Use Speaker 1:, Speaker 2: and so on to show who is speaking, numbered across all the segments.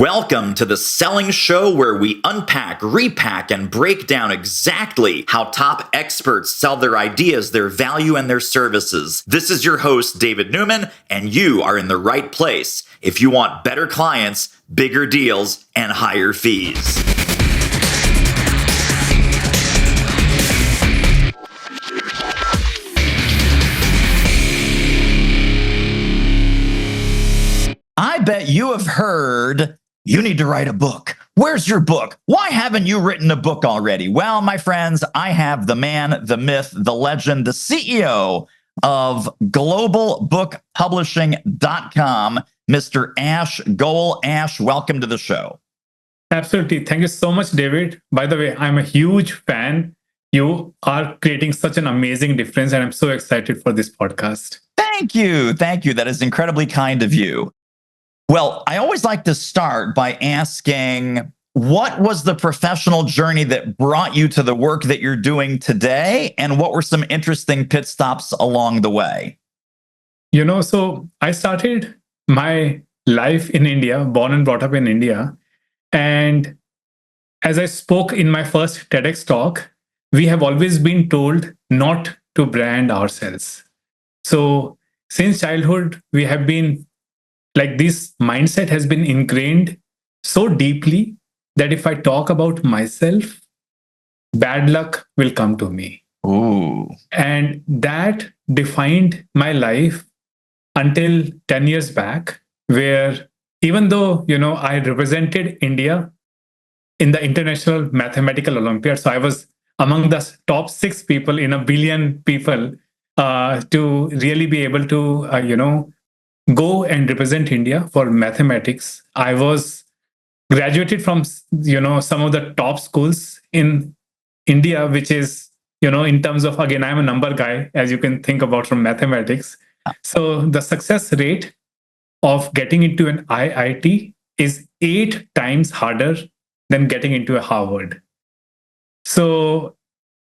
Speaker 1: Welcome to the Selling Show, where we unpack, repack, and break down exactly how top experts sell their ideas, their value, and their services. This is your host, David Newman, and you are in the right place if you want better clients, bigger deals, and higher fees. I bet you have heard, you need to write a book. Where's your book? Why haven't you written a book already? Well, my friends, I have the man, the myth, the legend, the CEO of globalbookpublishing.com, Mr. Ash Goel. Ash, welcome to the show.
Speaker 2: Absolutely. Thank you so much, David. By the way, I'm a huge fan. You are creating such an amazing difference, and I'm so excited for this podcast.
Speaker 1: Thank you. Thank you. That is incredibly kind of you. Well, I always like to start by asking, what was the professional journey that brought you to the work that you're doing today? And what were some interesting pit stops along the way?
Speaker 2: So I started my life in India, born and brought up in India. And as I spoke in my first TEDx talk, we have always been told not to brand ourselves. So since childhood, we have been like, this mindset has been ingrained so deeply that if I talk about myself, bad luck will come to me.
Speaker 1: Ooh.
Speaker 2: And that defined my life until 10 years back, where even though, I represented India in the International Mathematical Olympiad, so I was among the top 6 people in a billion people to really be able to, go and represent India for mathematics. I was graduated from, some of the top schools in India, which is, in terms of, again, I'm a number guy, as you can think about from mathematics. So the success rate of getting into an IIT is 8 times harder than getting into a Harvard. So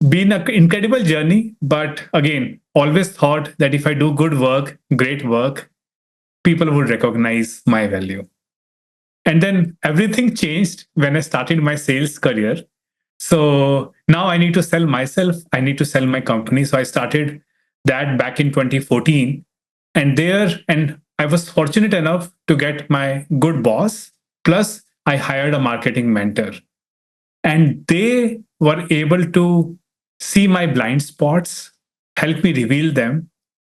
Speaker 2: been an incredible journey, but again, always thought that if I do good work, great work, people would recognize my value. And then everything changed when I started my sales career. So now I need to sell myself. I need to sell my company. So I started that back in 2014. And I was fortunate enough to get my good boss. Plus, I hired a marketing mentor. And they were able to see my blind spots, help me reveal them.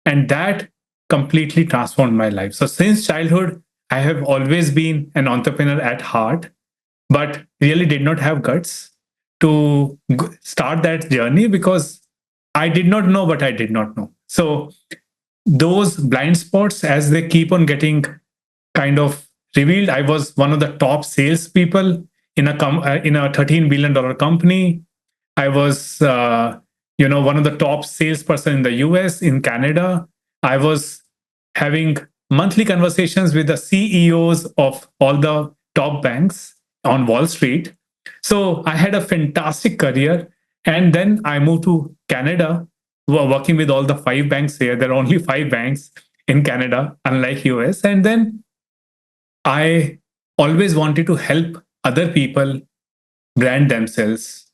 Speaker 2: And that completely transformed my life. So since childhood, I have always been an entrepreneur at heart, but really did not have guts to start that journey because I did not know what I did not know. So those blind spots, as they keep on getting kind of revealed, I was one of the top salespeople in a $13 billion company. I was, one of the top salesperson in the US, in Canada. I was having monthly conversations with the CEOs of all the top banks on Wall Street. So I had a fantastic career. And then I moved to Canada, working with all the 5 banks here. There are only 5 banks in Canada, unlike US. And then I always wanted to help other people brand themselves,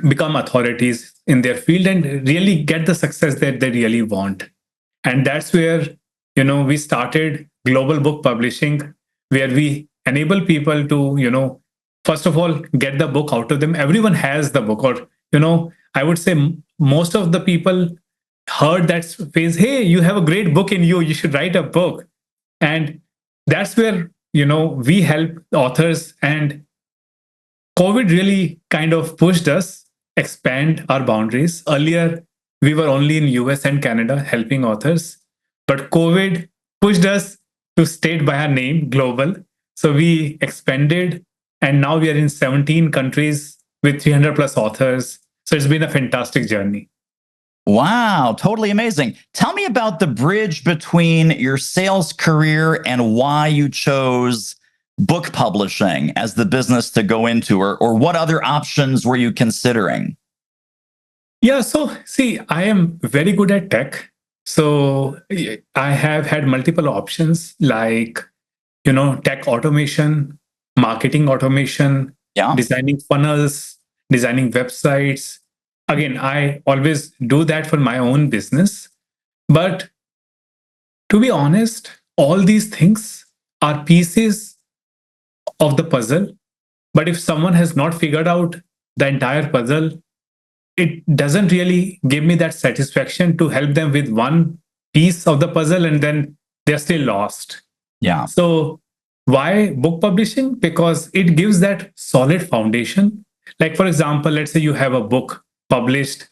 Speaker 2: become authorities in their field, and really get the success that they really want. And that's where, we started Global Book Publishing, where we enable people to, first of all, get the book out of them. Everyone has the book, or, I would say most of the people heard that phrase, hey, you have a great book in you, you should write a book. And that's where, we help authors. And COVID really kind of pushed us expand our boundaries. Earlier, we were only in US and Canada helping authors, but COVID pushed us to state by our name, global. So we expanded, and now we are in 17 countries with 300 plus authors. So it's been a fantastic journey.
Speaker 1: Wow, totally amazing. Tell me about the bridge between your sales career and why you chose book publishing as the business to go into, or what other options were you considering?
Speaker 2: Yeah, so see, I am very good at tech. So I have had multiple options like, tech automation, marketing automation,
Speaker 1: Yeah.
Speaker 2: designing funnels, designing websites. Again, I always do that for my own business. But to be honest, all these things are pieces of the puzzle. But if someone has not figured out the entire puzzle, it doesn't really give me that satisfaction to help them with one piece of the puzzle and then they're still lost.
Speaker 1: Yeah.
Speaker 2: So, why book publishing? Because it gives that solid foundation. Like, for example, let's say you have a book published.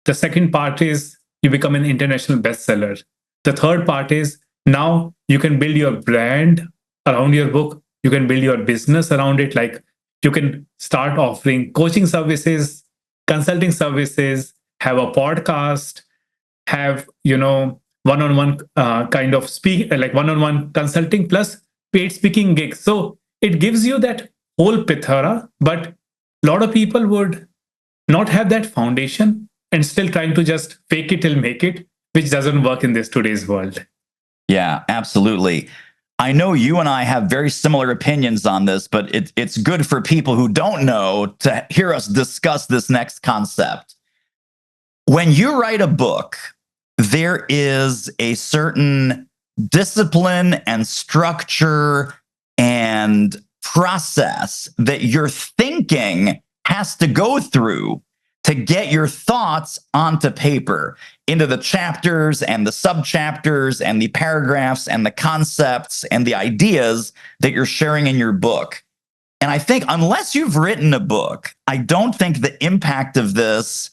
Speaker 2: The second part is you become an international bestseller. The third part is now you can build your brand around your book. You can build your business around it. Like, you can start offering coaching services, consulting services, have a podcast, have one-on-one kind of speak like one-on-one consulting plus paid speaking gigs. So it gives you that whole plethora, but a lot of people would not have that foundation and still trying to just fake it till make it, which doesn't work in this today's world.
Speaker 1: Yeah, absolutely. I know you and I have very similar opinions on this, but it's good for people who don't know to hear us discuss this next concept. When you write a book, there is a certain discipline and structure and process that your thinking has to go through to get your thoughts onto paper, into the chapters and the subchapters and the paragraphs and the concepts and the ideas that you're sharing in your book. And I think unless you've written a book, I don't think the impact of this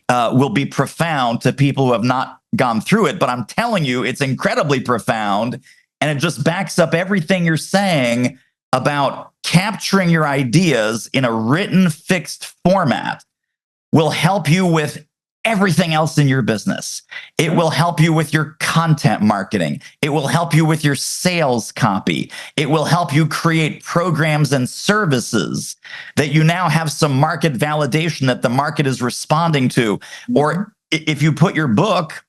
Speaker 1: will be profound to people who have not gone through it. But I'm telling you, it's incredibly profound. And it just backs up everything you're saying about capturing your ideas in a written, fixed format will help you with everything else in your business. It will help you with your content marketing. It will help you with your sales copy. It will help you create programs and services that you now have some market validation that the market is responding to. Or if you put your book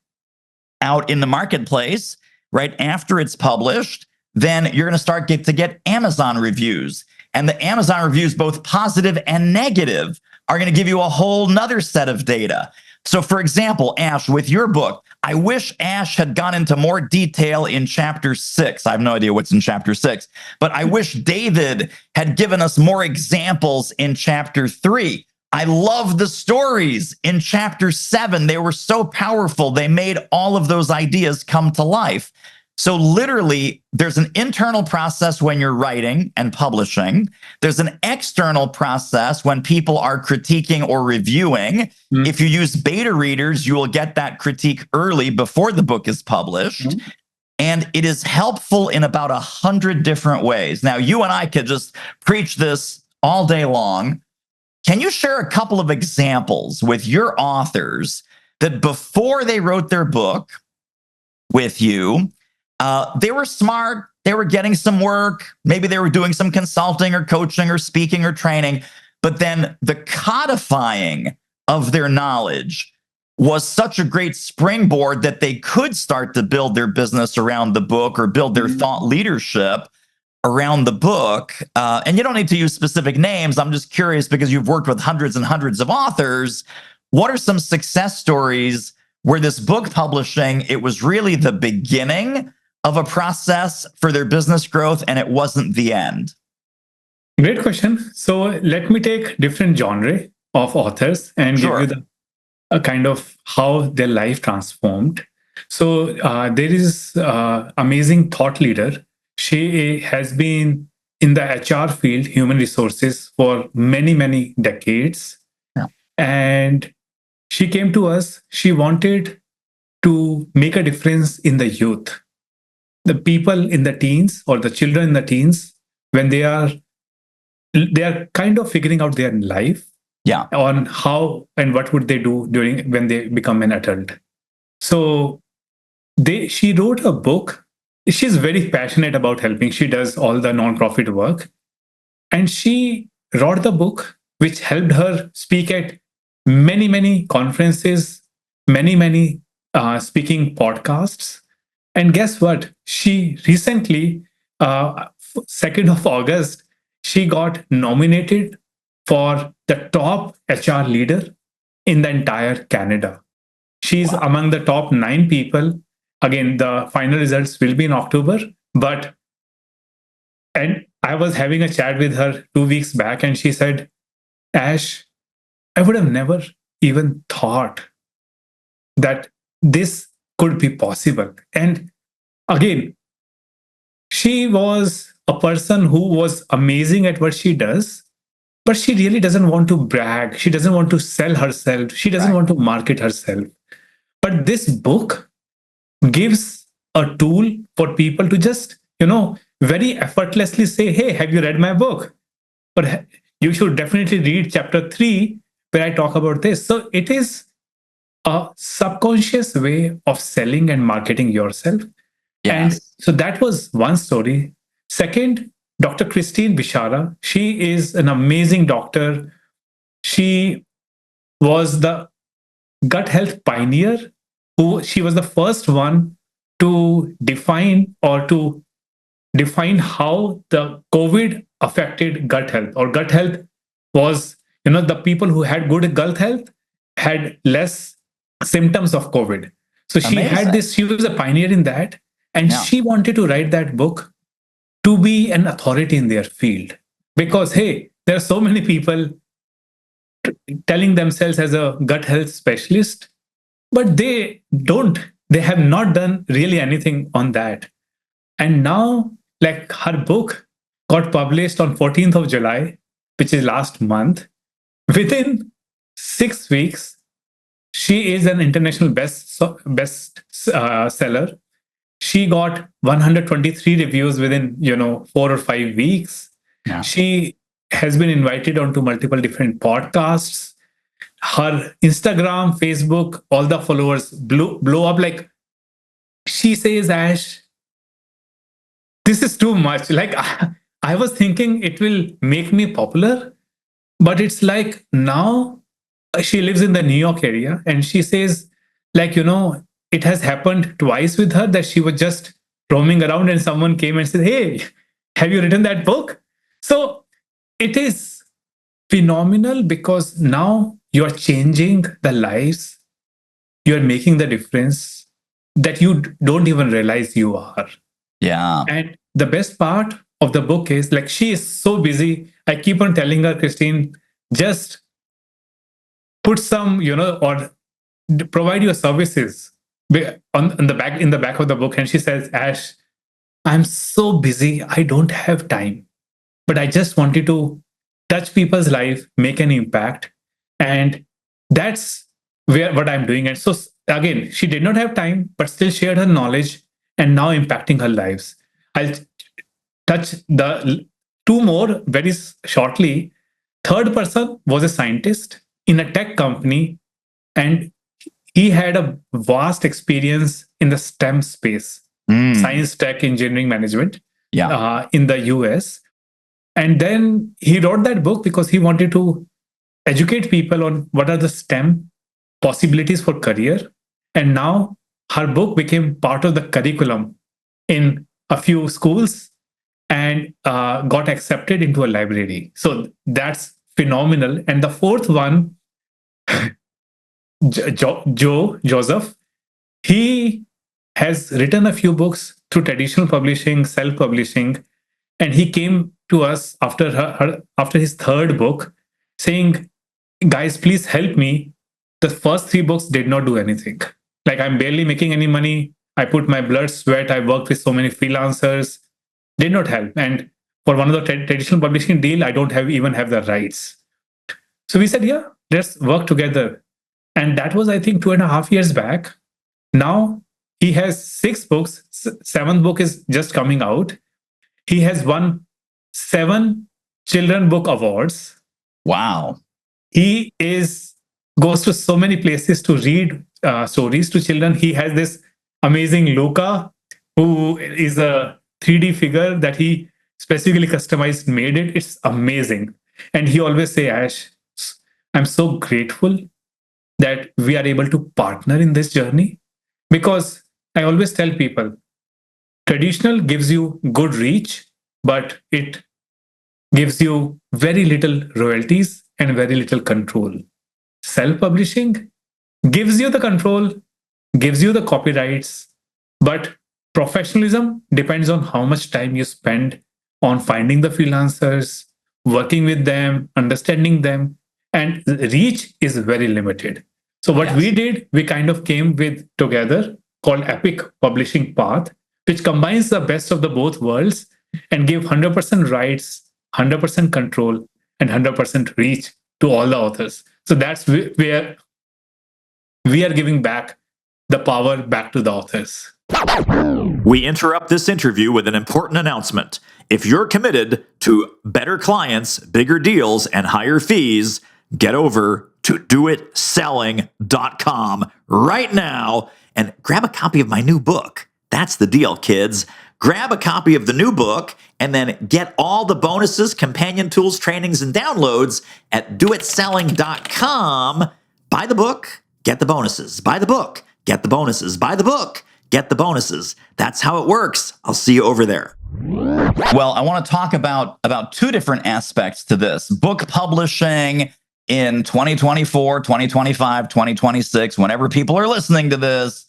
Speaker 1: out in the marketplace, right after it's published, then you're going to start to get Amazon reviews. And the Amazon reviews, both positive and negative, are going to give you a whole nother set of data. So for example, Ash, with your book, I wish Ash had gone into more detail in chapter 6. I have no idea what's in chapter 6, but I wish David had given us more examples in chapter 3. I love the stories in chapter 7. They were so powerful. They made all of those ideas come to life. So literally, there's an internal process when you're writing and publishing. There's an external process when people are critiquing or reviewing. If you use beta readers, you will get that critique early before the book is published. And it is helpful in about 100 different ways. Now, you and I could just preach this all day long. Can you share a couple of examples with your authors that before they wrote their book with you, they were smart, they were getting some work, maybe they were doing some consulting or coaching or speaking or training, but then the codifying of their knowledge was such a great springboard that they could start to build their business around the book or build their thought leadership around the book. And you don't need to use specific names. I'm just curious because you've worked with hundreds and hundreds of authors. What are some success stories where this book publishing, it was really the beginning of a process for their business growth and it wasn't the end?
Speaker 2: Great question. So let me take different genre of authors and give you a kind of how their life transformed. So there is amazing thought leader. She has been in the HR field, human resources, for many, many decades.
Speaker 1: Yeah.
Speaker 2: And she came to us. She wanted to make a difference in the youth, the people in the teens or the children in the teens, when they are kind of figuring out their life, on how and what would they do during when they become an adult. So she wrote a book. She's very passionate about helping. She does all the nonprofit work, and she wrote the book, which helped her speak at many, many conferences, many speaking podcasts. And guess what? She recently, 2nd of August, she got nominated for the top HR leader in the entire Canada. She's
Speaker 1: Wow.
Speaker 2: among the top 9 people. Again, the final results will be in October, but and I was having a chat with her 2 weeks back, and she said, Ash, I would have never even thought that this could be possible. And again, she was a person who was amazing at what she does, but she really doesn't want to brag. She doesn't want to sell herself. She doesn't
Speaker 1: Right.
Speaker 2: want to market herself. But this book gives a tool for people to just, very effortlessly say, hey, have you read my book? But you should definitely read chapter 3, where I talk about this. So it is a subconscious way of selling and marketing yourself. And
Speaker 1: Yes.
Speaker 2: so that was one story. Second, Dr. Christine Bishara. She is an amazing doctor. She was the gut health pioneer. She was the first one to define how the COVID affected gut health, or gut health was, the people who had good gut health had less symptoms of COVID. So
Speaker 1: Amazing.
Speaker 2: she was a pioneer in that. And
Speaker 1: Yeah.
Speaker 2: she wanted to write that book to be an authority in their field. Because, hey, there are so many people telling themselves as a gut health specialist, but they have not done really anything on that. And now, like, her book got published on 14th of July, which is last month. Within 6 weeks, she is an international best seller. She got 123 reviews within 4 or 5 weeks.
Speaker 1: Yeah.
Speaker 2: She has been invited onto multiple different podcasts. Her Instagram, Facebook, all the followers blow up. Like, she says, Ash, this is too much. Like, I was thinking it will make me popular, but it's like now she lives in the New York area, and she says, like, it has happened twice with her that she was just roaming around and someone came and said, hey, have you written that book? So it is phenomenal, because now you're changing the lives, you're making the difference that you don't even realize you are.
Speaker 1: Yeah.
Speaker 2: And the best part of the book is, like, she is so busy. I keep on telling her, Christine, just put some, or provide your services on the back, in the back of the book. And she says, Ash, I'm so busy, I don't have time, but I just wanted to touch people's life, make an impact. And that's what I'm doing. And so again, she did not have time, but still shared her knowledge and now impacting her lives. I'll touch the two more very shortly. Third person was a scientist in a tech company, and he had a vast experience in the STEM space, science, tech, engineering, management,
Speaker 1: Yeah.
Speaker 2: in the US. And then he wrote that book because he wanted to educate people on what are the STEM possibilities for career. And now her book became part of the curriculum in a few schools, and got accepted into a library. So that's phenomenal. And the fourth one, Joe Joseph, he has written a few books through traditional publishing, self-publishing, and he came to us after his third book, saying, "Guys, please help me. The first 3 books did not do anything. Like, I'm barely making any money. I put my blood, sweat. I worked with so many freelancers. Did not help. And for one of the traditional publishing deal, I don't even have the rights." So we said, yeah, let's work together. And that was, I think, 2.5 years back. Now he has 6 books. Seventh book is just coming out. He has won 7 children book awards.
Speaker 1: Wow.
Speaker 2: He goes to so many places to read stories to children. He has this amazing Luca, who is a 3D figure that he specifically customized, made it. It's amazing. And he always say, Ash, I'm so grateful that we are able to partner in this journey, because I always tell people, traditional gives you good reach, but it gives you very little royalties and very little control. Self-publishing gives you the control, gives you the copyrights, but professionalism depends on how much time you spend on finding the freelancers, working with them, understanding them, and reach is very limited. So what we did, we kind of came with together called Epic Publishing Path, which combines the best of the both worlds and give 100% rights, 100% control, and 100% reach to all the authors. So that's where we are giving back the power back to the authors.
Speaker 1: We interrupt this interview with an important announcement. If you're committed to better clients, bigger deals, and higher fees, get over to doitselling.com right now and grab a copy of my new book. That's the deal, kids. Grab a copy of the new book and then get all the bonuses, companion tools, trainings, and downloads at doitselling.com. Buy the book, get the bonuses. Buy the book, get the bonuses. Buy the book, get the bonuses. That's how it works. I'll see you over there. Well, I want to talk about two different aspects to this. Book publishing in 2024, 2025, 2026, whenever people are listening to this.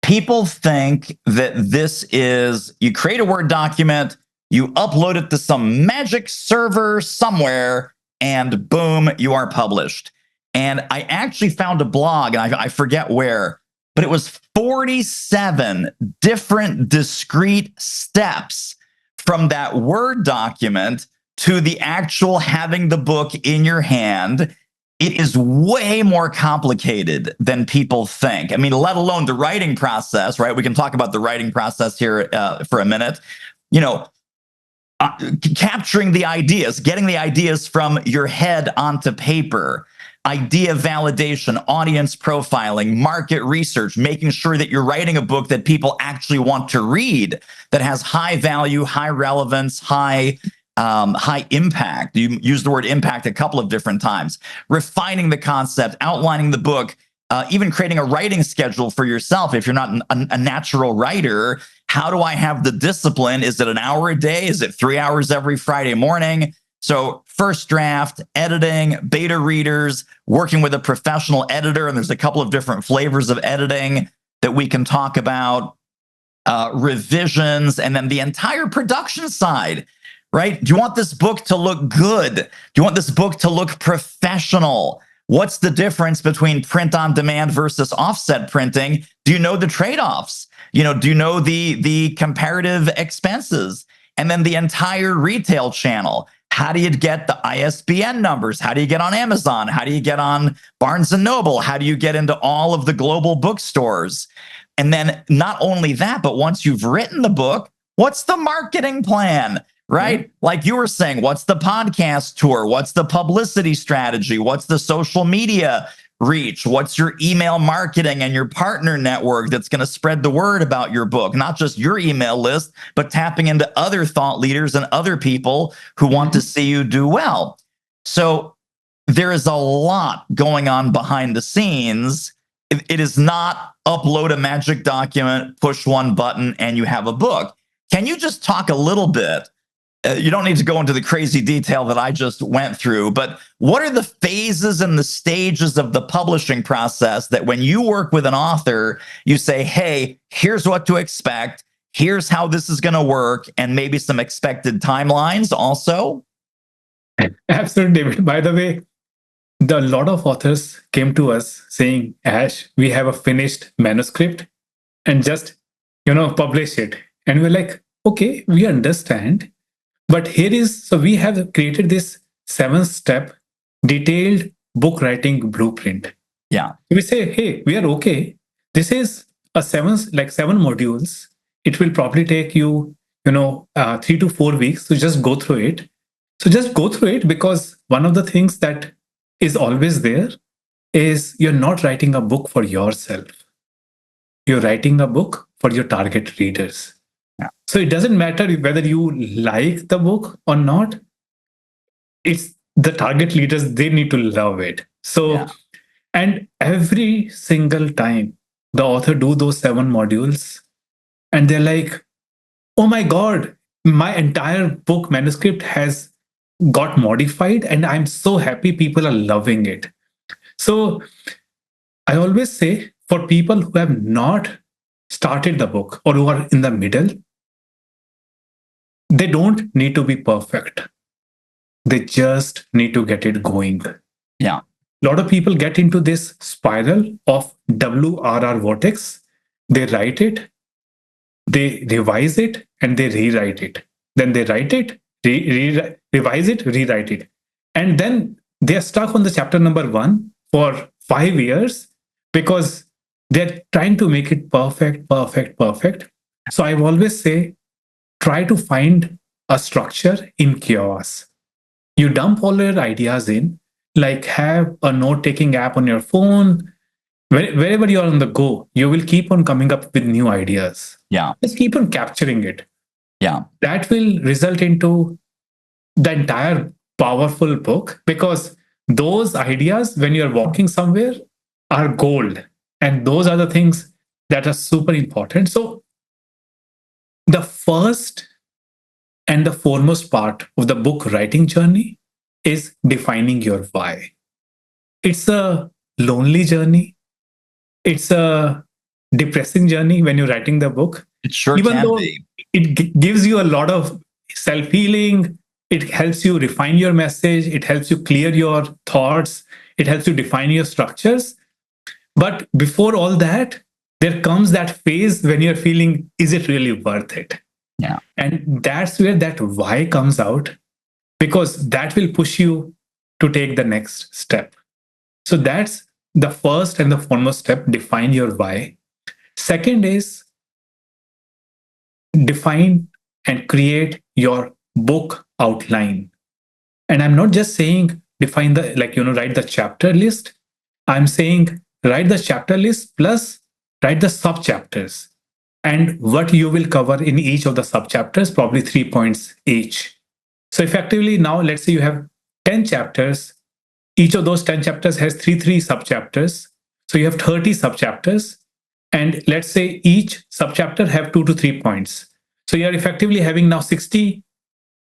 Speaker 1: People think that this is, you create a Word document, you upload it to some magic server somewhere, and boom, you are published. And I actually found a blog, and I forget where, but it was 47 different discrete steps from that Word document to the actual having the book in your hand. It is way more complicated than people think. I mean, let alone the writing process, right? We can talk about the writing process here for a minute. You know, capturing the ideas, getting the ideas from your head onto paper, idea validation, audience profiling, market research, making sure that you're writing a book that people actually want to read, that has high value, high relevance, high impact. You use the word impact a couple of different times. Refining the concept, outlining the book, even creating a writing schedule for yourself. If you're not a natural writer, how do I have the discipline? Is it an hour a day? Is it 3 hours every Friday morning? So first draft, editing, beta readers, working with a professional editor, and there's a couple of different flavors of editing that we can talk about, revisions, and then the entire production side. Right? Do you want this book to look good? Do you want this book to look professional? What's the difference between print on demand versus offset printing? Do you know the trade-offs? You know, do you know the comparative expenses? And then the entire retail channel. How do you get the ISBN numbers? How do you get on Amazon? How do you get on Barnes & Noble? How do you get into all of the global bookstores? And then not only that, but once you've written the book, what's the marketing plan? Right? Like you were saying, what's the podcast tour? What's the publicity strategy? What's the social media reach? What's your email marketing and your partner network that's going to spread the word about your book? Not just your email list, but tapping into other thought leaders and other people who want to see you do well. So there is a lot going on behind the scenes. It is not upload a magic document, push one button, and you have a book. Can you just talk a little bit? You don't need to go into the crazy detail that I just went through, but what are the phases and the stages of the publishing process that when you work with an author, you say, hey, here's what to expect, here's how this is going to work, and maybe some expected timelines also?
Speaker 2: Absolutely, David. By the way, a lot of authors came to us saying, Ash, we have a finished manuscript and just, publish it. And we're like, okay, we understand. But so we have created this 7-step detailed book writing blueprint.
Speaker 1: Yeah.
Speaker 2: We say, hey, we are okay. This is seven modules. It will probably take you, 3 to 4 weeks to just go through it. So just go through it, because one of the things that is always there is you're not writing a book for yourself. You're writing a book for your target readers. So it doesn't matter whether you like the book or not. It's the target leaders, they need to love it. So, and every single time the author do those 7 modules and they're like, oh my God, my entire book manuscript has got modified, and I'm so happy people are loving it. So I always say, for people who have not started the book or who are in the middle, they don't need to be perfect. They just need to get it going.
Speaker 1: Yeah.
Speaker 2: A lot of people get into this spiral of WRR vortex. They write it, they revise it, and they rewrite it. Then they write it, revise it, rewrite it. And then they're stuck on the chapter number 1 for 5 years because they're trying to make it perfect, perfect, perfect. So I always say, try to find a structure in chaos. You dump all your ideas in, like have a note taking app on your phone. Wherever you're on the go, you will keep on coming up with new ideas.
Speaker 1: Yeah.
Speaker 2: Just keep on capturing it.
Speaker 1: Yeah.
Speaker 2: That will result into the entire powerful book, because those ideas, when you're walking somewhere, are gold. And those are the things that are super important. So the first and the foremost part of the book writing journey is defining your why. It's a lonely journey. It's a depressing journey when you're writing the book.
Speaker 1: It sure
Speaker 2: Even
Speaker 1: can
Speaker 2: though
Speaker 1: be.
Speaker 2: it gives you a lot of self healing, it helps you refine your message, it helps you clear your thoughts, it helps you define your structures. But before all that, there comes that phase when you're feeling, is it really worth it?
Speaker 1: Yeah.
Speaker 2: And that's where that why comes out, because that will push you to take the next step. So that's the first and the foremost step: define your why. Second is define and create your book outline. And I'm not just saying define the, like, write the chapter list. I'm saying write the chapter list plus write the sub chapters and what you will cover in each of the sub chapters, probably 3 points each. So effectively, now let's say you have 10 chapters. Each of those 10 chapters has three sub chapters. So you have 30 sub chapters. And let's say each sub chapter have 2 to 3 points. So you're effectively having now 60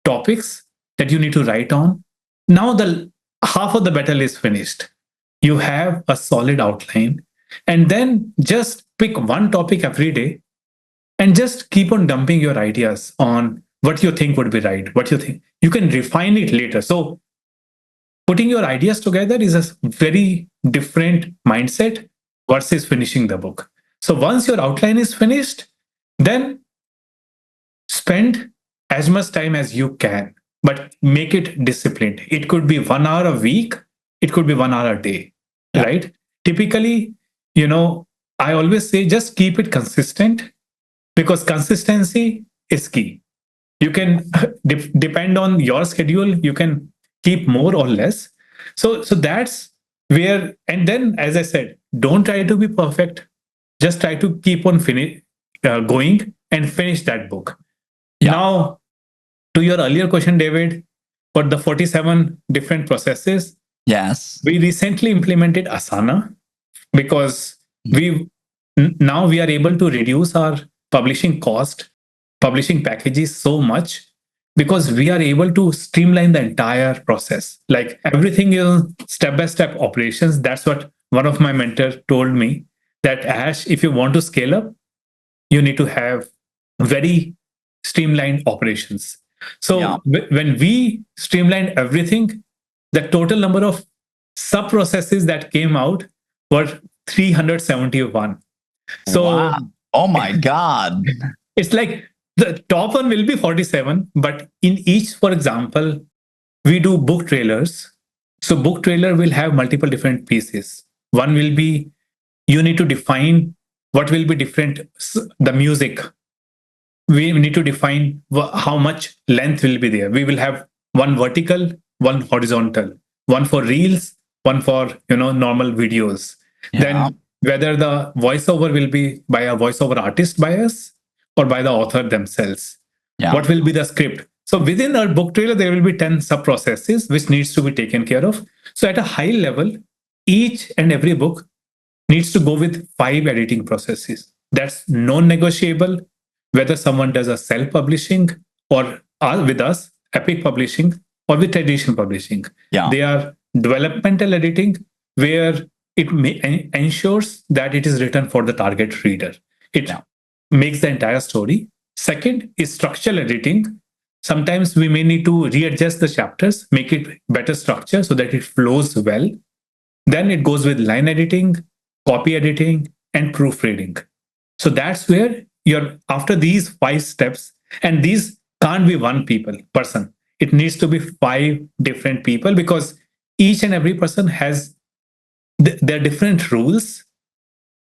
Speaker 2: topics that you need to write on. Now the half of the battle is finished. You have a solid outline, and then just pick one topic every day and just keep on dumping your ideas on what you think would be right, what you think. You can refine it later. So putting your ideas together is a very different mindset versus finishing the book. So once your outline is finished, then spend as much time as you can, but make it disciplined. It could be 1 hour a week, it could be 1 hour a day, right? Typically, I always say just keep it consistent, because consistency is key. You can depend on your schedule, you can keep more or less. So that's where, and then, as I said, don't try to be perfect. Just try to keep on going and finish that book. Yeah. Now, to your earlier question, David, for the 47 different processes,
Speaker 1: yes,
Speaker 2: we recently implemented Asana because now we are able to reduce our publishing cost, publishing packages so much, because we are able to streamline the entire process. Like everything is step-by-step operations. That's what one of my mentors told me, that Ash, if you want to scale up, you need to have very streamlined operations. So when we streamlined everything, the total number of sub processes that came out were 371. So,
Speaker 1: wow. Oh my God.
Speaker 2: It's like the top one will be 47, but in each, for example, we do book trailers. So book trailer will have multiple different pieces. One will be, you need to define what will be different, the music. We need to define how much length will be there. We will have one vertical, one horizontal, one for reels, one for normal videos. Yeah. Then whether the voiceover will be by a voiceover artist by us or by the author themselves. Yeah. What will be the script? So within our book trailer, there will be 10 sub processes which needs to be taken care of. So at a high level, each and every book needs to go with 5 editing processes. That's non-negotiable. Whether someone does a self-publishing or with us, Epic Publishing, or with traditional publishing.
Speaker 1: Yeah.
Speaker 2: They are developmental editing, where ensures that it is written for the target reader. It makes the entire story. Second is structural editing. Sometimes we may need to readjust the chapters, make it better structure so that it flows well. Then it goes with line editing, copy editing, and proofreading. So that's where after these 5 steps, and these can't be one person. It needs to be 5 different people, because each and every person has their different rules.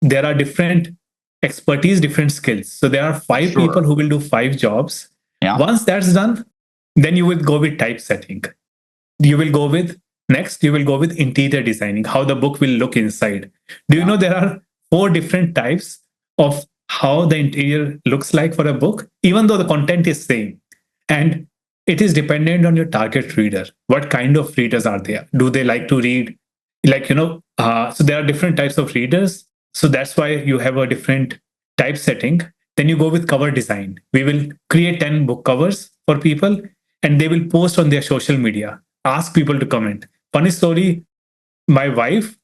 Speaker 2: There are different expertise, different skills. So there are 5 people who will do 5 jobs.
Speaker 1: Yeah.
Speaker 2: Once that's done, then you will go with typesetting. You will go with interior designing, how the book will look inside. Do you know there are 4 different types of how the interior looks like for a book, even though the content is same? And it is dependent on your target reader. What kind of readers are there? Do they like to read? So there are different types of readers. So that's why you have a different typesetting. Then you go with cover design. We will create 10 book covers for people, and they will post on their social media, ask people to comment. Funny story, my wife,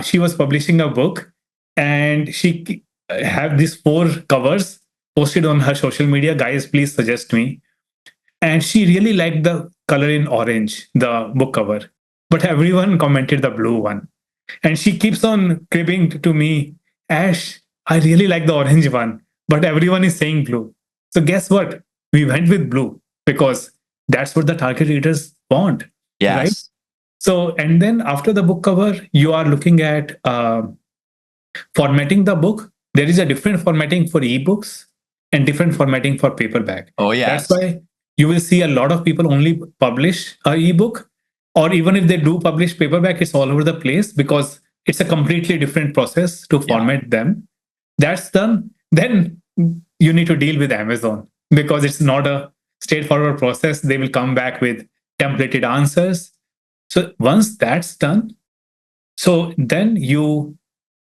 Speaker 2: she was publishing a book, and she have these 4 covers posted on her social media. Guys, please suggest me. And she really liked the color in orange, the book cover. But everyone commented the blue one. And she keeps on cribbing to me, Ash, I really like the orange one, but everyone is saying blue. So guess what? We went with blue because that's what the target readers want.
Speaker 1: Yes.
Speaker 2: Right? So, and then after the book cover, you are looking at formatting the book. There is a different formatting for ebooks and different formatting for paperback.
Speaker 1: Oh, yes.
Speaker 2: That's why you will see a lot of people only publish an ebook, or even if they do publish paperback, it's all over the place because it's a completely different process to format them. That's done. Then you need to deal with Amazon because it's not a straightforward process. They will come back with templated answers. So once that's done, so then you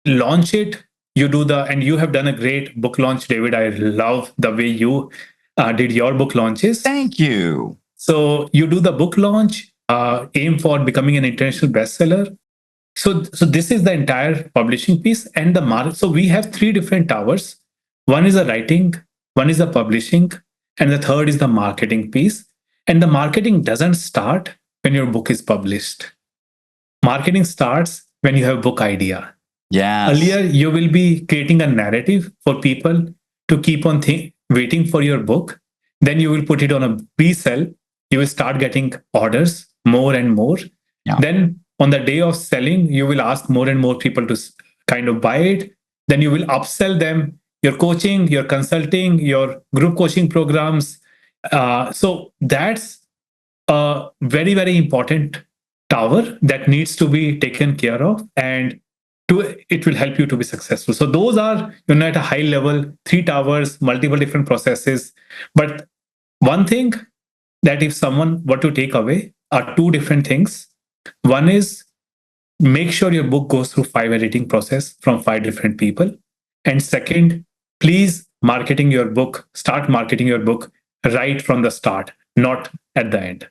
Speaker 2: launch it. And you have done a great book launch, David. I love the way you did your book launches.
Speaker 1: Thank you.
Speaker 2: So you do the book launch, aim for becoming an international bestseller. So this is the entire publishing piece and the market. So we have 3 different towers. One is the writing, one is the publishing, and the third is the marketing piece. And the marketing doesn't start when your book is published. Marketing starts when you have a book idea.
Speaker 1: Yes.
Speaker 2: Earlier, you will be creating a narrative for people to keep on waiting for your book. Then you will put it on a pre-sell. You will start getting orders more and more.
Speaker 1: Yeah.
Speaker 2: Then on the day of selling, you will ask more and more people to kind of buy it. Then you will upsell them your coaching, your consulting, your group coaching programs. So that's a very, very important tower that needs to be taken care of, and it will help you to be successful. So those are, at a high level, 3 towers, multiple different processes. But one thing that if someone were to take away are 2 different things. One is make sure your book goes through 5 editing process from 5 different people. And second, please start marketing your book right from the start, not at the end.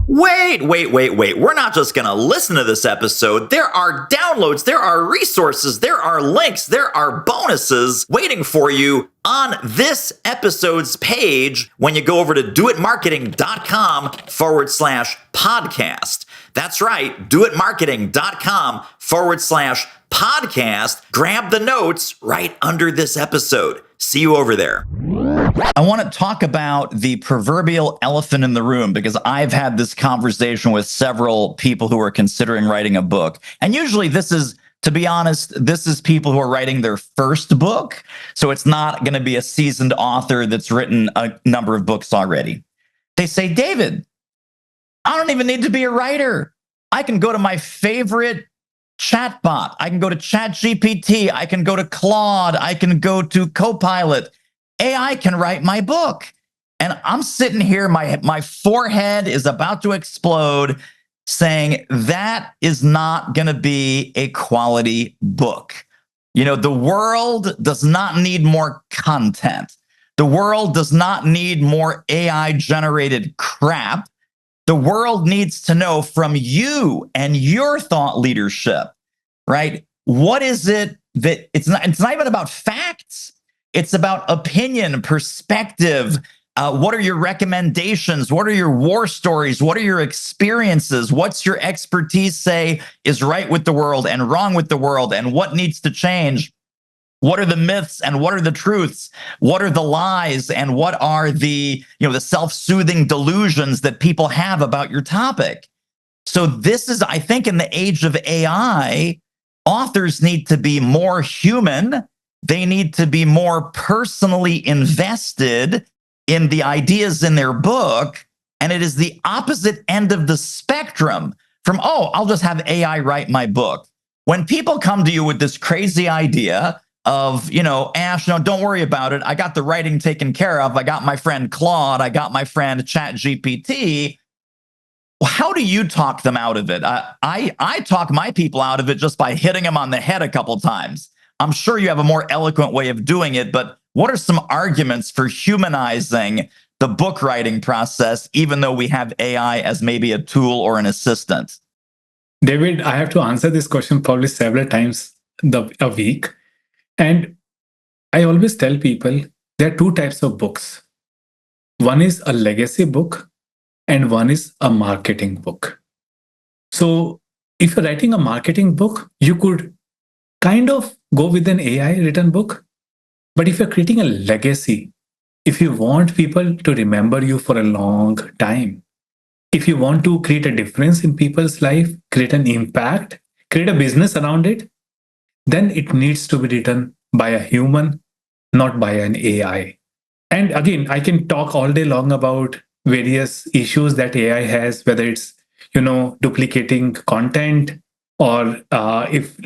Speaker 1: Wait. We're not just going to listen to this episode. There are downloads, there are resources, there are links, there are bonuses waiting for you on this episode's page when you go over to doitmarketing.com/podcast. That's right, doitmarketing.com/podcast. Grab the notes right under this episode. See you over there. I want to talk about the proverbial elephant in the room because I've had this conversation with several people who are considering writing a book. And usually to be honest, this is people who are writing their first book. So it's not going to be a seasoned author that's written a number of books already. They say, David, I don't even need to be a writer. I can go to my favorite chatbot. I can go to ChatGPT. I can go to Claude. I can go to Copilot. AI can write my book. And I'm sitting here, my forehead is about to explode, saying that is not going to be a quality book. The world does not need more content. The world does not need more AI-generated crap. The world needs to know from you and your thought leadership, right? What is it that it's not even about facts. It's about opinion, perspective. What are your recommendations? What are your war stories? What are your experiences? What's your expertise say is right with the world and wrong with the world, and what needs to change? What are the myths and what are the truths? What are the lies and what are the, the self-soothing delusions that people have about your topic? So this is, I think, in the age of AI, authors need to be more human. They need to be more personally invested in the ideas in their book. And it is the opposite end of the spectrum from, oh, I'll just have AI write my book. When people come to you with this crazy idea of, Ash, no, don't worry about it. I got the writing taken care of. I got my friend Claude. I got my friend ChatGPT. How do you talk them out of it? I talk my people out of it just by hitting them on the head a couple times. I'm sure you have a more eloquent way of doing it, but what are some arguments for humanizing the book writing process, even though we have AI as maybe a tool or an assistant?
Speaker 2: David, I have to answer this question probably several times a week. And I always tell people there are two types of books. One is a legacy book and one is a marketing book. So if you're writing a marketing book, you could kind of go with an AI written book. But if you're creating a legacy, if you want people to remember you for a long time, if you want to create a difference in people's life, create an impact, create a business around it, then it needs to be written by a human, not by an AI. And again, I can talk all day long about various issues that AI has, whether it's, duplicating content or if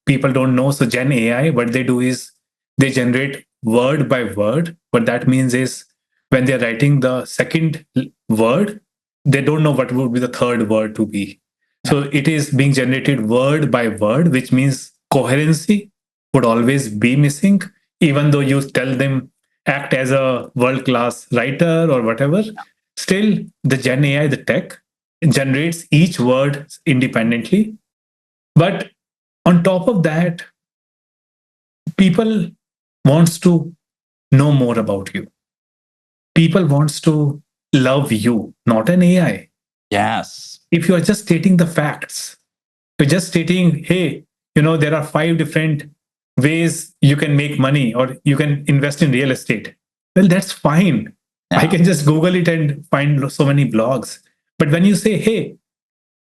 Speaker 2: people don't know, so Gen AI, what they do is they generate word by word. What that means is when they're writing the second word, they don't know what would be the third word to be. So it is being generated word by word, which means coherency would always be missing, even though you tell them act as a world-class writer or whatever. Still, the Gen AI, the tech, generates each word independently. But on top of that, people wants to know more about you. People wants to love you, not an AI.
Speaker 1: Yes.
Speaker 2: If you are just stating the facts, you're just stating, hey, there are 5 different ways you can make money or you can invest in real estate. Well, that's fine. Yeah. I can just Google it and find so many blogs. But when you say, hey,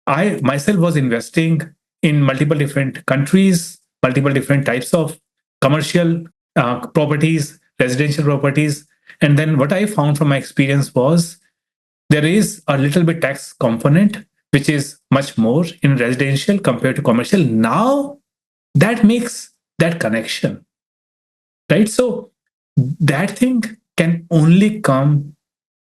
Speaker 2: I myself was investing in multiple different countries, multiple different types of commercial properties, residential properties. And then what I found from my experience was there is a little bit tax component, which is much more in residential compared to commercial. Now that makes that connection, right? So that thing can only come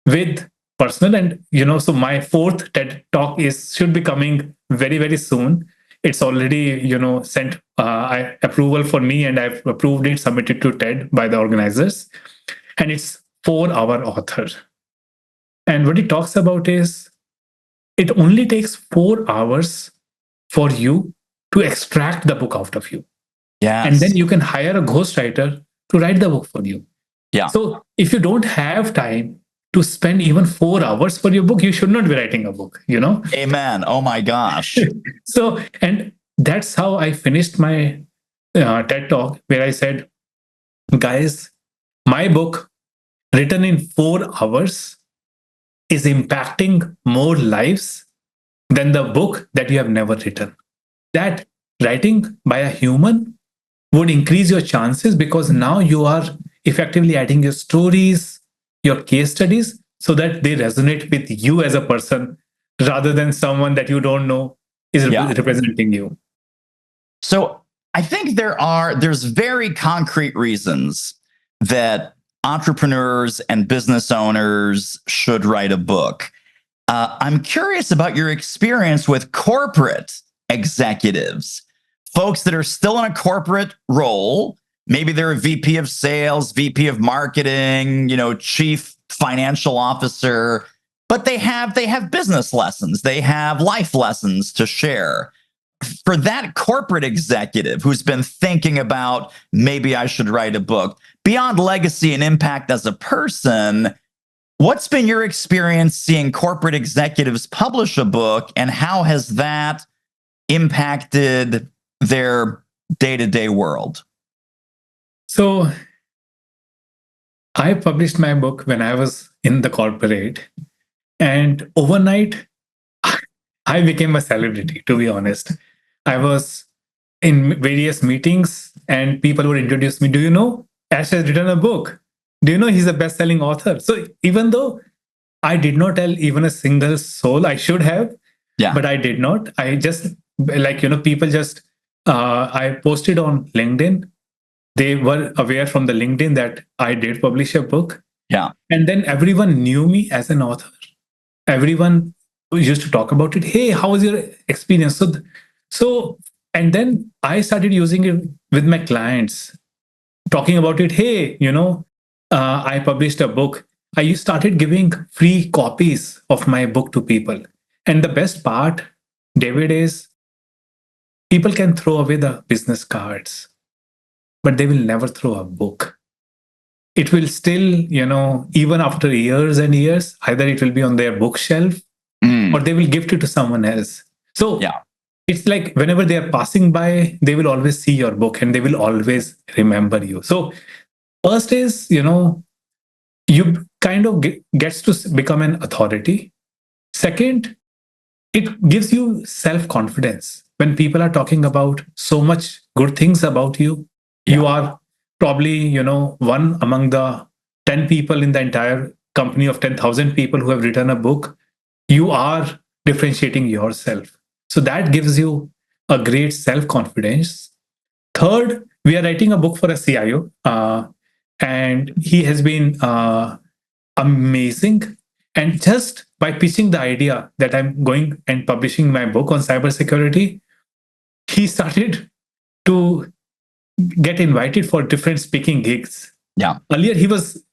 Speaker 2: with personal. And so my 4th TED talk should be coming very, very soon. It's already sent approval for me, and I've approved it, submitted to TED by the organizers, and it's 4-hour author. And what it talks about is it only takes 4 hours for you to extract the book out of you.
Speaker 1: Yes.
Speaker 2: And then you can hire a ghostwriter to write the book for you.
Speaker 1: Yeah.
Speaker 2: So if you don't have time to spend even 4 hours for your book, you should not be writing a book,
Speaker 1: Amen. Oh my gosh.
Speaker 2: So, and that's how I finished my TED talk, where I said, guys, my book written in 4 hours is impacting more lives than the book that you have never written. That writing by a human would increase your chances because now you are effectively adding your stories, your case studies, so that they resonate with you as a person rather than someone that you don't know is representing you.
Speaker 1: So I think there's very concrete reasons that entrepreneurs and business owners should write a book. I'm curious about your experience with corporate executives, folks that are still in a corporate role. Maybe they're a VP of sales, VP of marketing, chief financial officer, but they have business lessons, they have life lessons to share. For that corporate executive who's been thinking about, maybe I should write a book, beyond legacy and impact as a person, what's been your experience seeing corporate executives publish a book, and how has that impacted their day-to-day world?
Speaker 2: So I published my book when I was in the corporate, and overnight, I became a celebrity, to be honest. I was in various meetings and people would introduce me. Do you know Ash has written a book? Do you know he's a best-selling author? So even though I did not tell even a single soul, I should have, but I did not. I just, people just, I posted on LinkedIn. They were aware from the LinkedIn that I did publish a book.
Speaker 1: Yeah.
Speaker 2: And then everyone knew me as an author. Everyone used to talk about it. Hey, how was your experience? So, and then I started using it with my clients, talking about it. Hey, I published a book. I started giving free copies of my book to people. And the best part, David, is people can throw away the business cards, but they will never throw a book. It will still, even after years and years, either it will be on their bookshelf or they will gift it to someone else. So it's like whenever they are passing by, they will always see your book and they will always remember you. So first is, you kind of gets to become an authority. Second, it gives you self-confidence. When people are talking about so much good things about you, you are probably, one among the 10 people in the entire company of 10,000 people who have written a book. You are differentiating yourself. So that gives you a great self-confidence. Third, we are writing a book for a CIO, and he has been amazing. And just by pitching the idea that I'm going and publishing my book on cybersecurity, he started to get invited for different speaking gigs.
Speaker 1: Yeah.
Speaker 2: Earlier, he was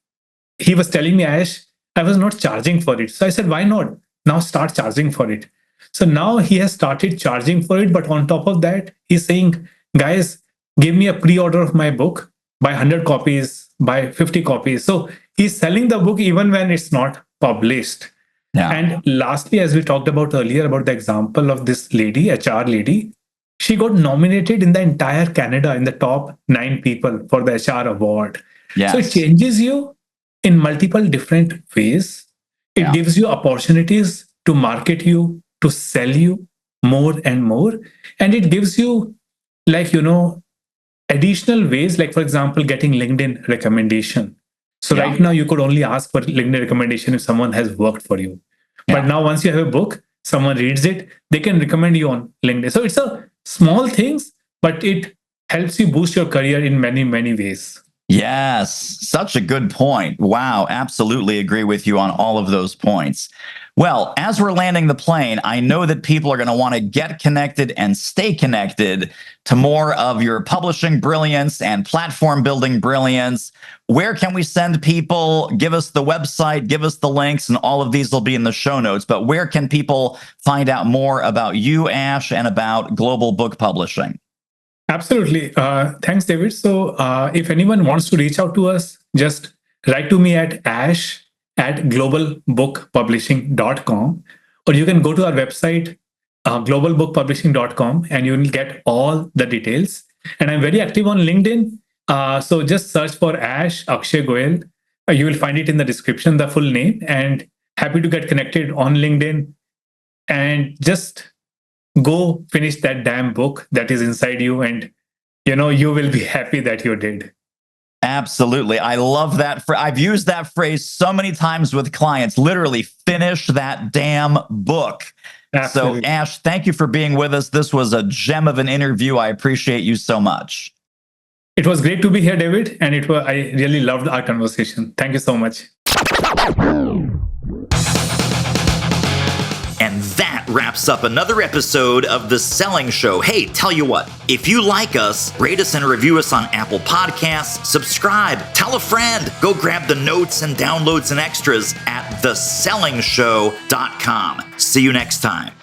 Speaker 2: telling me, Ash, I was not charging for it. So I said, why not? Now start charging for it. So now he has started charging for it. But on top of that, he's saying, guys, give me a pre-order of my book, buy 100 copies, buy 50 copies. So he's selling the book even when it's not published. Yeah. And lastly, as we talked about earlier, about the example of this lady, HR lady, she got nominated in the entire Canada in the top 9 people for the HR award. Yes. So it changes you in multiple different ways. It gives you opportunities to market you, to sell you more and more. And it gives you, additional ways, like, for example, getting LinkedIn recommendation. So right now, you could only ask for LinkedIn recommendation if someone has worked for you. But now, once you have a book, someone reads it, they can recommend you on LinkedIn. So it's a small things, but it helps you boost your career in many, many ways.
Speaker 1: Yes, such a good point. Wow, absolutely agree with you on all of those points. Well, as we're landing the plane, I know that people are going to want to get connected and stay connected to more of your publishing brilliance and platform building brilliance. Where can we send people? Give us the website, give us the links, and all of these will be in the show notes. But where can people find out more about you, Ash, and about global book publishing?
Speaker 2: Absolutely. Thanks, David. So if anyone wants to reach out to us, just write to me at ash@globalbookpublishing.com, or you can go to our website, globalbookpublishing.com, and you will get all the details. And I'm very active on LinkedIn. So just search for Ash Akshay Goel. You will find it in the description, the full name, and happy to get connected on LinkedIn. And just go finish that damn book that is inside you, and you will be happy that you did.
Speaker 1: Absolutely. I love that. I've used that phrase so many times with clients, literally finish that damn book. Absolutely. So Ash, thank you for being with us. This was a gem of an interview. I appreciate you so much.
Speaker 2: It was great to be here, David, and I really loved our conversation. Thank you so much.
Speaker 1: And that wraps up another episode of The Selling Show. Hey, tell you what, if you like us, rate us and review us on Apple Podcasts, subscribe, tell a friend, go grab the notes and downloads and extras at thesellingshow.com. See you next time.